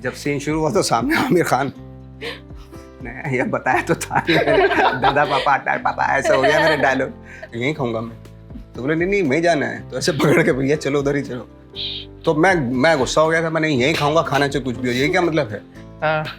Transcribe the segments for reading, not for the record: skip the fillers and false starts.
जब सीन शुरू हुआ तो सामने आमिर खान ने यह बताया तो था दादा पापा ऐसा हो गया मेरे डायलॉग, यहीं खाऊंगा मैं। तो बोले नहीं मैं जाना है, तो ऐसे पकड़ के भैया चलो उधर ही चलो। तो मैं गुस्सा हो गया था, मैंने यहीं खाऊंगा, खाना चाहे कुछ भी हो, ये क्या मतलब है।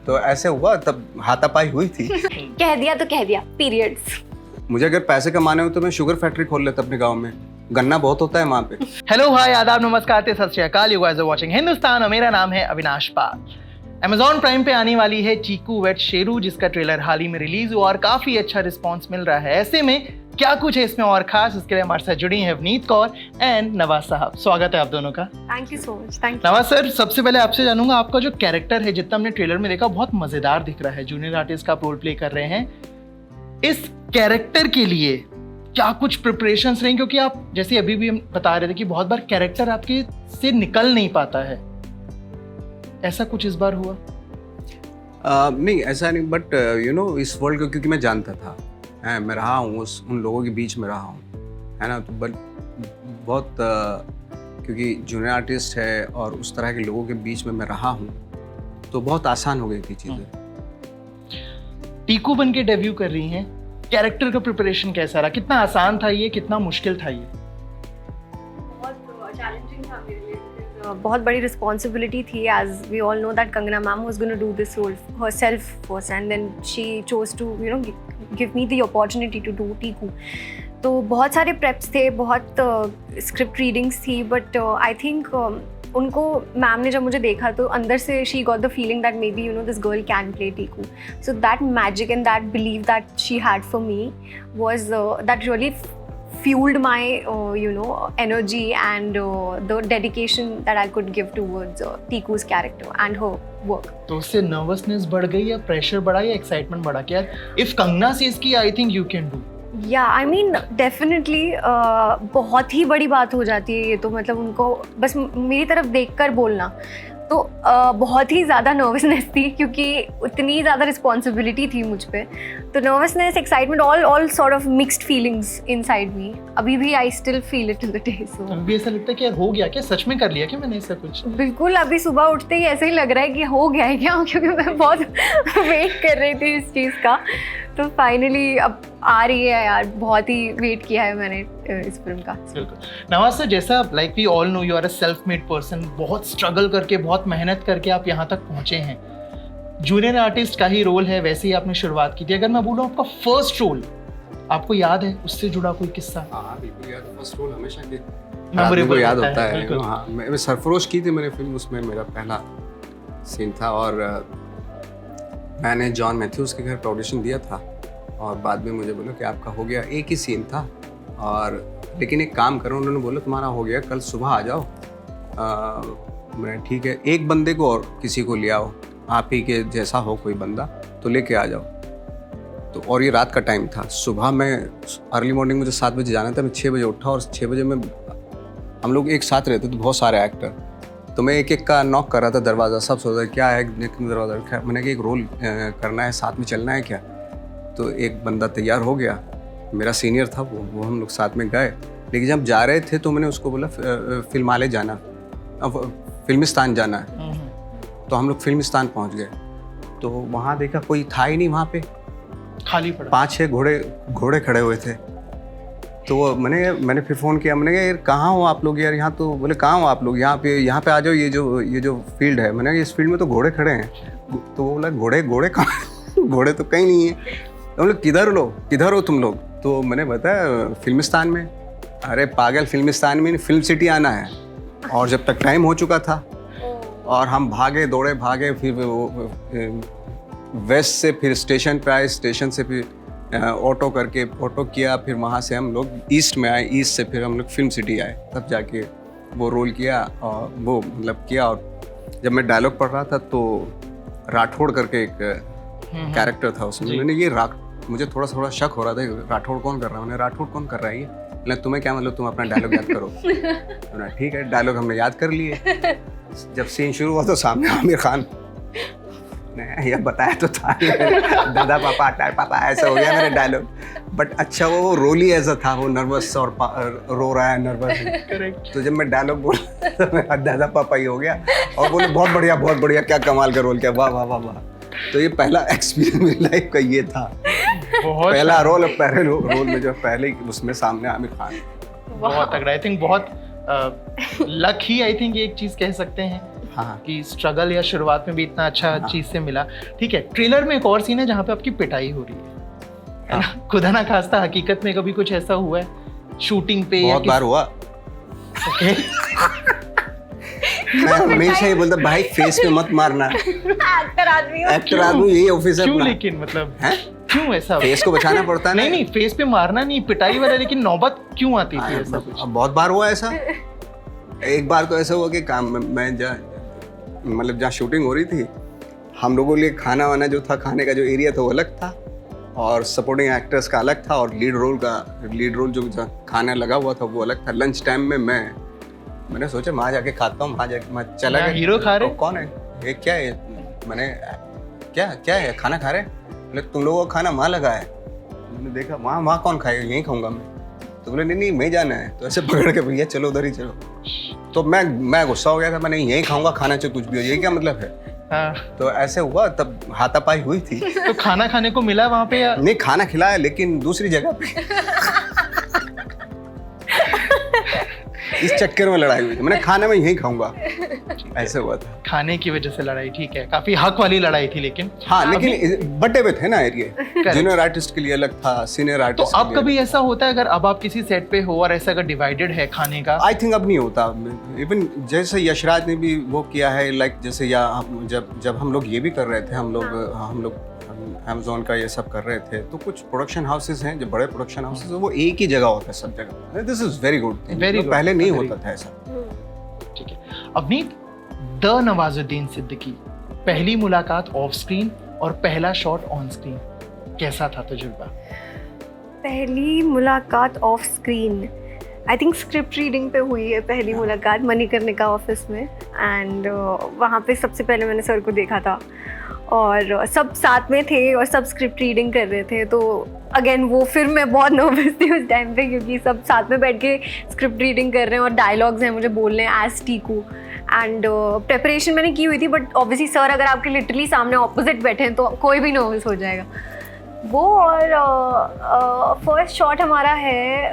तो ऐसे हुआ, तब हाथापाई हुई थी। कह दिया तो कह दिया, पीरियड्स। मुझे अगर पैसे कमाने हो तो मैं शुगर फैक्ट्री खोल लेता अपने गाँव में, गन्ना बहुत होता है वहाँ पे। हेलो हाय आदाब नमस्कार सत श्री अकाल, you guys are watching Hindustan और मेरा नाम है अविनाश पाल। Amazon प्राइम पे आने वाली है चीकू वेट शेरू, जिसका ट्रेलर हाल ही में रिलीज हुआ और काफी अच्छा रिस्पांस मिल रहा है। ऐसे में क्या कुछ है इसमें और खास, इसके लिए हमारे साथ जुड़ी हैं अवनीत कौर एंड नवाज साहब। स्वागत है आप दोनों का। Thank you so much. Thank you Nawaz sir, सबसे पहले आपसे जानूंगा, आपका जो कैरेक्टर है जितना हमने ट्रेलर में देखा बहुत मजेदार दिख रहा है, जूनियर आर्टिस्ट का आप रोल प्ले कर रहे हैं। इस कैरेक्टर के लिए क्या कुछ प्रिपरेशंस रही, क्योंकि आप जैसे अभी भी हम बता रहे थे कि बहुत बार कैरेक्टर आपके से निकल नहीं पाता है, ऐसा कुछ इस बार हुआ? नहीं ऐसा नहीं, बट यू नो इस वर्ल्ड को क्योंकि मैं जानता था, मैं रहा हूँ उन लोगों के बीच में रहा हूँ, है ना। तो बट बहुत क्योंकि जूनियर आर्टिस्ट है और उस तरह के लोगों के बीच में मैं रहा हूँ, तो बहुत आसान हो गई थी चीज़ें। टीकू बन के डेब्यू कर रही हैं, कैरेक्टर का प्रिपरेशन कैसा रहा? कितना आसान था ये, कितना मुश्किल था ये? बहुत चैलेंजिंग था मेरे लिए, बहुत बड़ी रिस्पॉन्सिबिलिटी थी। As we all know that Kangana ma'am was gonna do this role herself first and then she chose to give me the opportunity to do Tiku. तो बहुत सारे प्रेप्स थे, बहुत स्क्रिप्ट रीडिंग्स थी, बट आई थिंक उनको ma'am ने जब मुझे देखा तो अंदर से she got the feeling that may be this girl can play Tiku. So that magic and that believe that she had for me was that really fueled my energy and the dedication that I could give towards Tiku's character and her work. तो उससे nervousness बढ़ गई या pressure बढ़ा या excitement बढ़ा कि यार इफ कंगना सेज की I think you can do? या आई मीन डेफिनेटली बहुत ही बड़ी बात हो जाती है ये तो, मतलब उनको बस मेरी तरफ देखकर बोलना तो बहुत ही ज़्यादा नर्वसनेस थी, क्योंकि उतनी ज़्यादा रिस्पॉन्सिबिलिटी थी मुझ पे। तो nervousness, excitement, all sort of mixed feelings inside me. अभी भी I still feel it till the day. So अभी ऐसा लगता है कि यार हो गया क्या, सच में कर लिया क्या मैंने ऐसा कुछ? बिल्कुल, अभी सुबह उठते ही ऐसे ही लग रहा है कि हो गया है क्या, क्योंकि मैं बहुत वेट कर रही थी इस चीज़ का। तो फाइनली अब आ रही है यार, बहुत ही वेट किया है मैंने इस फिल्म का। बिल्कुल। नवाज सर, जैसा like we all know you are a self made person, बहुत स्ट्रगल करके, बहुत मेहनत करके आप यहाँ तक पहुँचे हैं। जूनियर आर्टिस्ट का ही रोल है, वैसे ही आपने शुरुआत की थी। अगर मैं बोलूँ आपका फर्स्ट रोल आपको याद है, उससे जुड़ा कोई किस्सा? हाँ बिल्कुल याद है, फर्स्ट रोल हमेशा के मेमोरेबल याद होता है। हाँ, मैं सरफरोश की थी मैंने फिल्म, उसमें मेरा पहला सीन था और मैंने जॉन मैथ्यूज़ के घर ऑडिशन दिया था और बाद में मुझे बोला कि आपका हो गया। एक ही सीन था और लेकिन एक काम करो, उन्होंने बोला तुम्हारा हो गया, कल सुबह आ जाओ। मैं ठीक है, एक बंदे को और किसी को ले आओ, आप ही के जैसा हो कोई बंदा तो लेके आ जाओ। तो और ये रात का टाइम था, सुबह मैं अर्ली मॉर्निंग मुझे 7 बजे जाना था, मैं 6 बजे उठा और 6 बजे में हम लोग एक साथ रहते तो बहुत सारे एक्टर, तो मैं एक एक का नॉक कर रहा था दरवाज़ा। सब सोच रहे क्या है, दरवाज़ा रखा, मैंने कहा एक रोल करना है, साथ में चलना है क्या। तो एक बंदा तैयार हो गया, मेरा सीनियर था वो हम लोग साथ में गए। लेकिन जब जा रहे थे तो मैंने उसको बोला फिल्माले जाना, अब फिल्मिस्तान जाना है। तो हम लोग फिल्मिस्तान पहुंच गए, तो वहाँ देखा कोई था ही नहीं वहाँ पे, खाली पड़ा। 5-6 घोड़े खड़े हुए थे। तो मैंने फिर फ़ोन किया, मैंने कहा यार कहाँ हो आप लोग यार, यहाँ तो बोले कहाँ हो आप लोग, यहाँ पे आ जाओ, ये जो फील्ड है। मैंने कहा इस फील्ड में तो घोड़े खड़े हैं। तो वो बोला घोड़े कहाँ घोड़े तो कहीं नहीं है। हम लोग किधर हो तुम लोग? तो मैंने बताया फिल्मिस्तान में। अरे पागल, फिल्मिस्तान में फिल्म सिटी आना है। और जब तक टाइम हो चुका था और हम भागे, फिर वेस्ट से फिर स्टेशन पे आए, स्टेशन से फिर ऑटो किया, फिर वहाँ से हम लोग ईस्ट में आए, ईस्ट से फिर हम लोग फिल्म सिटी आए, तब जाके वो रोल किया और वो मतलब किया। और जब मैं डायलॉग पढ़ रहा था तो राठौड़ करके एक कैरेक्टर था उसमें, मैंने ये मुझे थोड़ा शक हो रहा था राठौड़ कौन कर रहा है, मैंने राठौड़ कौन कर रहा है ये, मतलब तुम्हें क्या मतलब, तुम अपना डायलॉग याद करो। तो ठीक है, डायलॉग हमने याद कर लिए। जब सीन शुरू हुआ तो सामने आमिर खान ने यह बताया तो था दादा पापा ऐसा हो गया मेरे डायलॉग, बट अच्छा वो रोल ही ऐसा था, वो नर्वस और रो रहा है नर्वस। करेक्ट। तो जब मैं डायलॉग बोला तो मेरा दादा पापा ही हो गया और बोले बहुत बढ़िया, क्या कमाल का रोल किया, वाह वाह वाह वाह। तो ये पहला एक्सपीरियंस मेरी लाइफ का ये था, बहुत पहला रोल और पहले रोल में जो पहले ही उसमें सामने आमिर खान। बहुत तगड़ा। आई थिंक बहुत लक ही आई थिंक एक चीज कह सकते हैं हाँ कि स्ट्रगल या शुरुआत में भी इतना अच्छा चीज से मिला। ठीक है, ट्रेलर में एक और सीन है जहाँ पे आपकी पिटाई हो रही है ना? खुदा ना खास्ता हकीकत में कभी कुछ ऐसा हुआ है शूटिंग पे? बहुत बार हुआ। Okay. मैं हमेशा ही बोलता भाई फेस पे मत मारना, एक्टर आदमी हो। एक्टर आदमी यही ऑफिसर क्यों लेकिन मतलब है, क्यों ऐसा? फेस को बचाना पड़ता है। नहीं फेस पे मारना नहीं, पिटाई वाला, लेकिन नौबत क्यों आती थी ऐसा कुछ? बहुत बार हुआ ऐसा। एक बार तो ऐसा हुआ कि काम मैं मतलब जहाँ शूटिंग हो रही थी, हम लोगों के लिए खाना वाना जो था, खाने का जो एरिया था वो अलग था और सपोर्टिंग एक्टर्स का अलग था और लीड रोल जो खाना लगा हुआ था वो अलग था। लंच टाइम में मैंने सोचा वहाँ जाके खाता हूँ, वहाँ जाके मैं चला गया। हीरो खा रहे? तो कौन है ये, क्या है? मैंने क्या है, खाना खा रहे? बोले तुम लोगों का खाना वहाँ लगा है। मैंने देखा वहाँ कौन खाएगा, यहीं खाऊंगा मैं। तो बोले नहीं मैं जाना है। तो ऐसे पकड़ के भैया चलो उधर ही चलो। तो मैं गुस्सा हो गया था, मैंने यहीं खाऊंगा खाना चाहे कुछ भी हो, यही क्या मतलब है? हाँ। तो ऐसे हुआ, तब हाथापाई हुई थी। तो खाना खाने को मिला वहाँ पे या नहीं? खाना खिलाया लेकिन दूसरी जगह पे। इस चक्कर में लड़ाई हुई थी, मैंने खाना में यहीं खाऊंगा, ऐसे हुआ था। खाने की वजह से लड़ाई? ठीक है, काफी हक वाली लड़ाई थी लेकिन। हाँ लेकिन बटे हुए थे ना एरिया, जूनियर आर्टिस्ट के लिए अलग था, सीनियर तो आर्टिस्ट। अब कभी ऐसा होता है अगर अब आप किसी सेट पे हो और ऐसा अगर डिवाइडेड है खाने का? आई थिंक अब नहीं होता। इवन जैसे यशराज ने भी वो किया है, लाइक जैसे या जब हम लोग ये भी कर रहे थे, हम लोग Amazon का ये सब कर रहे थे, तो कुछ प्रोडक्शन हाउसेस हैं जो बड़े प्रोडक्शन हाउसेस, वो एक ही जगह होता है सब जगह। दिस इज वेरी गुड, पहले नहीं होता था ऐसा। ठीक है, अवनीत, द नवाजुद्दीन सिद्दीकी, पहली मुलाकात ऑफ स्क्रीन और पहला शॉट ऑन स्क्रीन, कैसा था तजुर्बा? पहली मुलाकात of screen I think script reading पे हुई है पहली मुलाकात, मणिकर्णिका ऑफिस में। एंड वहाँ पे सबसे पहले मैंने सर को देखा था और सब साथ में थे और सब स्क्रिप्ट रीडिंग कर रहे थे। तो अगेन वो फिर मैं बहुत नर्वस थी उस टाइम पे, क्योंकि सब साथ में बैठ के स्क्रिप्ट रीडिंग कर रहे हैं और डायलॉग्स हैं मुझे बोलने एज टीकू। एंड प्रेपरेशन मैंने की हुई थी, बट ऑब्वियसली सर अगर आपके लिटरली सामने ऑपोजिट बैठे हैं तो कोई भी नर्वस हो जाएगा वो। और फर्स्ट शॉट हमारा है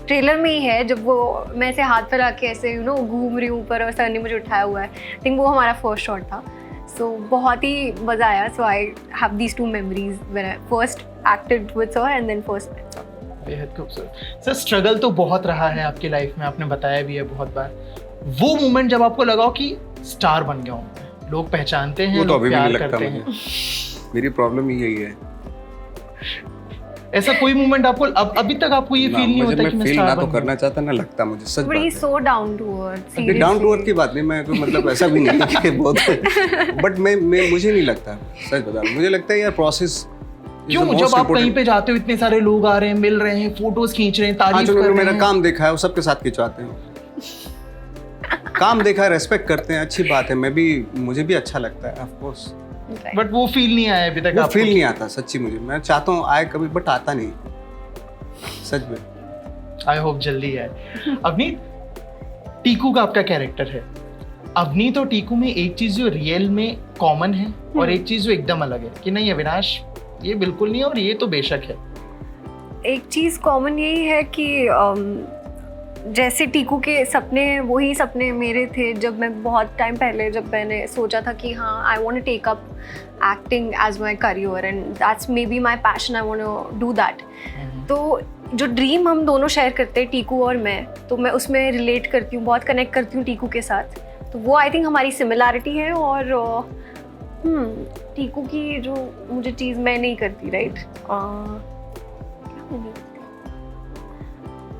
ट्रेलर में ही है, जब वो मैं ऐसे हाथ फैला के ऐसे घूम रही हूँ ऊपर और सर ने मुझे उठाया हुआ है। आई थिंक वो हमारा फर्स्ट शॉट था। सो बहुत ही मज़ा आया। So I have these two memories when I first acted with sir and then first met sir. बेहद खूबसूरत। सर स्ट्रगल तो बहुत रहा है आपकी लाइफ में, आपने बताया भी है बहुत बार। वो मोमेंट जब आपको लगा कि स्टार बन गया हूँ, लोग पहचानते हैं, वो तो लोग अभी भी नहीं प्यार लगता करते मुझे। हैं, मेरी प्रॉब्लम ही यही है। ऐसा कोई मोमेंट आपको अभी तक आपको ये फील नहीं होता कि मैं फील स्टार ना बन तो गया? करना चाहता ना लगता मुझे, सच बट ही बात है। So down to earth, down seriously to earth की बात नहीं, मैं कोई मतलब ऐसा भी नहीं कि बहुत, बट मैं मुझे नहीं लगता, सच बता रहा हूं। मुझे लगता है यार प्रोसेस। क्यों? जब आप कहीं पे जाते हो इतने सारे लोग आ रहे हैं, मिल रहे हैं, फोटोज खींच रहे हैं, तारीफ कर रहे मेरा हैं। काम देखा है, वो सबके साथ खिंचवाते हैं। काम देखा है, रेस्पेक्ट करते हैं, अच्छी बात है। मुझे भी अच्छा लगता है ऑफ कोर्स, बट वो फील नहीं आया अभी तक वो आपको? फील नहीं आता सच्ची मुझे। मैं चाहता हूँ आए कभी, बट आता नहीं सच में। आई होप जल्दी आए। अवनीत, टीकू का आपका कैरेक्टर है। अवनीत और टीकू में एक चीज जो रियल में कॉमन है और एक चीज जो एकदम अलग है कि नहीं अविनाश ये बिल्कुल नहीं है और ये तो बेशक है। एक चीज़ कॉमन यही है कि जैसे टीकू के सपने, वही सपने मेरे थे जब मैं बहुत टाइम पहले, जब मैंने सोचा था कि हाँ I want to take up acting as my career and that's maybe my passion, I want to do that. तो जो ड्रीम हम दोनों शेयर करते हैं टीकू और मैं, तो मैं उसमें रिलेट करती हूँ, बहुत कनेक्ट करती हूँ टीकू के साथ। तो वो आई थिंक हमारी सिमिलैरिटी है। और टीकू की जो मुझे चीज़ मैं नहीं करती, राइट, क्या मैं नहीं करती,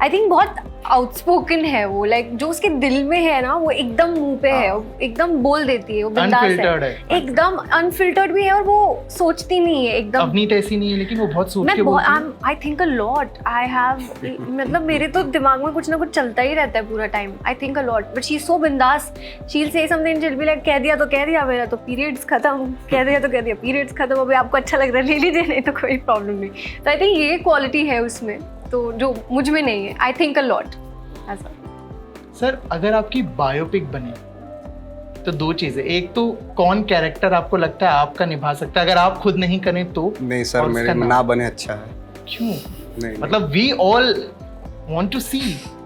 आई थिंक बहुत आउटस्पोकन है वो, लाइक जो उसके दिल में है ना वो एकदम मुंह पे है, एकदम बोल देती है, वो बिंदास Unfiltered है, है। एकदम अनफिल्टर्ड भी है और वो सोचती नहीं है एकदम। अवनीत ऐसी नहीं है, लेकिन वो बहुत सोच के मैं बोलती है। आई think a lot, I have, मतलब मेरे तो दिमाग में कुछ ना कुछ चलता ही रहता है पूरा time. I think a lot but she is so बिंदास, she will say something, she will be like कह दिया तो कह दिया, मेरा तो पीरियड्स खत्म, कह दिया तो कह दिया, पीरियड्स खत्म, अभी आपको अच्छा लग रहा है ले लीजिए, नहीं तो कोई प्रॉब्लम नहीं। तो आई थिंक ये क्वालिटी है उसमें, तो जो मुझ में नहीं है। आई थिंक अ लॉट ऐसा। सर अगर आपकी बायोपिक बने तो दो चीजें, एक तो कौन कैरेक्टर आपको लगता है आपका निभा सकता है, अगर आप खुद नहीं करें तो? नहीं सर, और मेरे उसका ना बने अच्छा है। क्यों? नहीं मतलब वी ऑल वांट टू सी।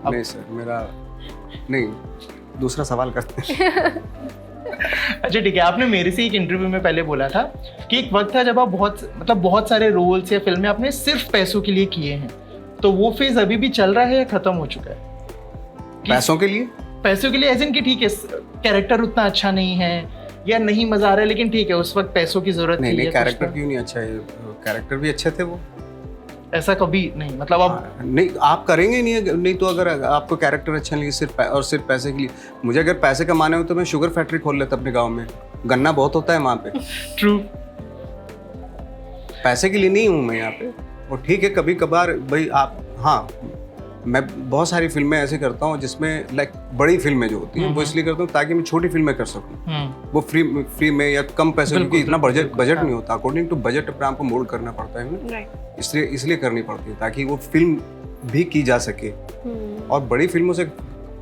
नहीं सर, मेरा नहीं, दूसरा सवाल करते हैं। अच्छा ठीक है, आपने मेरे से एक इंटरव्यू में पहले बोला था कि एक वक्त था जब आप बहुत सारे रोल्स या फिल्में आपने सिर्फ पैसों के लिए किए हैं, तो वो फेज अभी भी चल रहा है या खत्म हो चुका है? पैसों के लिए? पैसों के लिए ऐसे कि ठीक है कैरेक्टर उतना अच्छा नहीं है या नहीं मजा आ रहा है, लेकिन ठीक है उस वक्त पैसों की जरूरत नहीं, थी। नहीं कैरेक्टर क्यों नहीं अच्छा है, कैरेक्टर भी अच्छे थे वो। ऐसा कभी नहीं, मतलब आप नहीं, आप करेंगे नहीं तो अगर आपको कैरेक्टर अच्छा नहीं सिर्फ पैसे के लिए। मुझे अगर पैसे कमाने हो तो मैं शुगर फैक्ट्री खोल लेता अपने गांव में, गन्ना बहुत होता है वहाँ पे। ट्रू, पैसे के लिए नहीं हूँ मैं यहाँ पे। और ठीक है कभी कभार भाई आप, हाँ मैं बहुत सारी फिल्में ऐसे करता हूँ जिसमें लाइक बड़ी फिल्में जो होती हैं वो इसलिए करता हूँ ताकि मैं छोटी फिल्में कर सकूँ, वो फ्री में या कम पैसे, क्योंकि इतना बजट नहीं होता। अकॉर्डिंग टू बजट अपने आपको मोल्ड करना पड़ता है ना, इसलिए करनी पड़ती है ताकि वो फिल्म भी की जा सके। और बड़ी फिल्मों से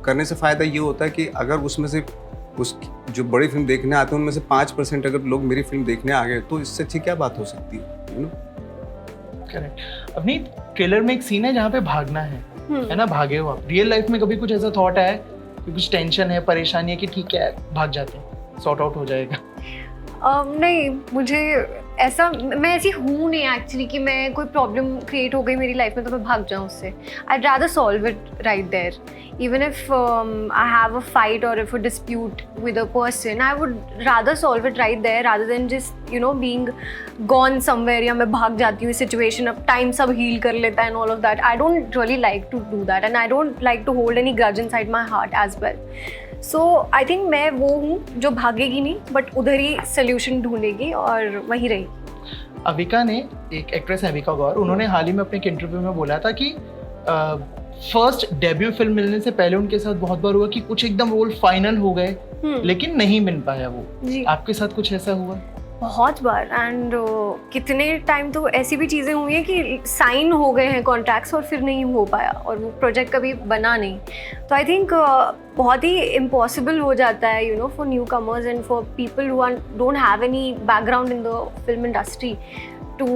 करने से फायदा ये होता है कि अगर उसमें से उस जो बड़ी फिल्म देखने आते हैं उनमें से 5% अगर लोग मेरी फिल्म देखने आ गए तो इससे अच्छी क्या बात हो सकती है, यू नो। करेक्ट। अपनी ट्रेलर में एक सीन है जहाँ पे भागना है ना, भागे हो आप। रियल लाइफ में कभी कुछ ऐसा थॉट आया कि कुछ टेंशन है, परेशानी है कि ठीक है भाग जाते हैं, सॉर्ट आउट हो जाएगा? नहीं, मुझे ऐसा, मैं ऐसी हूँ नहीं एक्चुअली कि मैं कोई प्रॉब्लम क्रिएट हो गई मेरी लाइफ में तो मैं भाग जाऊँ उससे। I rather solve it right there, even if I have a fight or if a dispute with a person, I would rather solve it right there rather than just you know being gone somewhere, या मैं भाग जाती हूँ situation, अब time सब heal कर लेता है and all of that. I don't really like to do that and I don't like to hold any grudge inside my heart as well. So I think मैं वो हूँ जो भागेगी नहीं बट उधर ही सोल्यूशन ढूंढेगी और वहीं रहेगी। अविका ने, एक एक्ट्रेस है अविका गौर, उन्होंने हाल ही में अपने एक इंटरव्यू में बोला था कि फर्स्ट डेब्यू फिल्म मिलने से पहले उनके साथ बहुत बार हुआ कि कुछ एकदम रोल फाइनल हो गए लेकिन नहीं मिल पाया वो। आपके साथ कुछ ऐसा हुआ? बहुत बार, एंड कितने टाइम तो ऐसी भी चीज़ें हुई हैं कि साइन हो गए हैं कॉन्ट्रैक्ट्स और फिर नहीं हो पाया और वो प्रोजेक्ट कभी बना नहीं। तो आई थिंक बहुत ही इम्पॉसिबल हो जाता है you know for new commerce and for people who don't have any background in the film industry to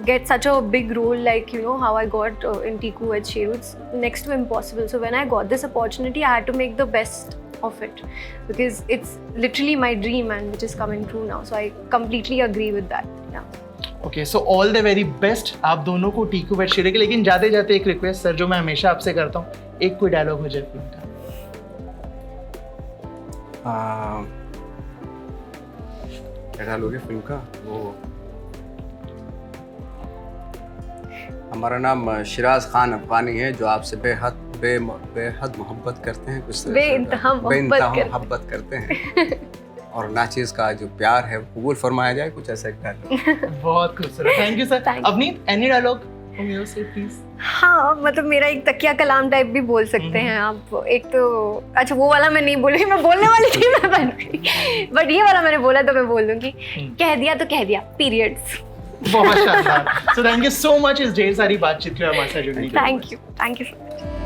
get such a big role like you know how I got in Tiku with Sheru. It's next to impossible. So when I got this opportunity, I had to make the best of it because it's literally my dream and which is coming true now. So I completely agree with that. Yeah. Okay, so all the very best आप दोनों को Tiku with Sheru के। लेकिन जाते जाते एक request sir जो मैं हमेशा आपसे करता हूँ, एक कोई डायलॉग हो जाए फिल्म का। क्या डायलॉग है फिल्म का? वो हमारा नाम शिराज खान अफगानी है जो आपसे बेहद मोहब्बत करते हैं, कुछ बेइंतहा मोहब्बत करते हैं और नाचीज का जो प्यार है कबूल फरमाया जाए, कुछ ऐसा एक डायलॉग। बहुत खूबसूरत, thank you sir. Avneet, any dialogue from your side please? हाँ, मतलब मेरा एक तकिया कलाम टाइप भी बोल सकते हैं आप। एक तो अच्छा वो वाला मैं नहीं बोलूँगी, मैं बोलने वाली थी मैं बन गई, बट ये वाला मैंने बोला तो मैं बोल दूंगी, कह दिया तो कह दिया, पीरियड्स। बहुत शानदार। So thank you so much इस ढेर सारी बातचीत के लिए हमारे साथ जुड़ने के लिए। Thank you so much.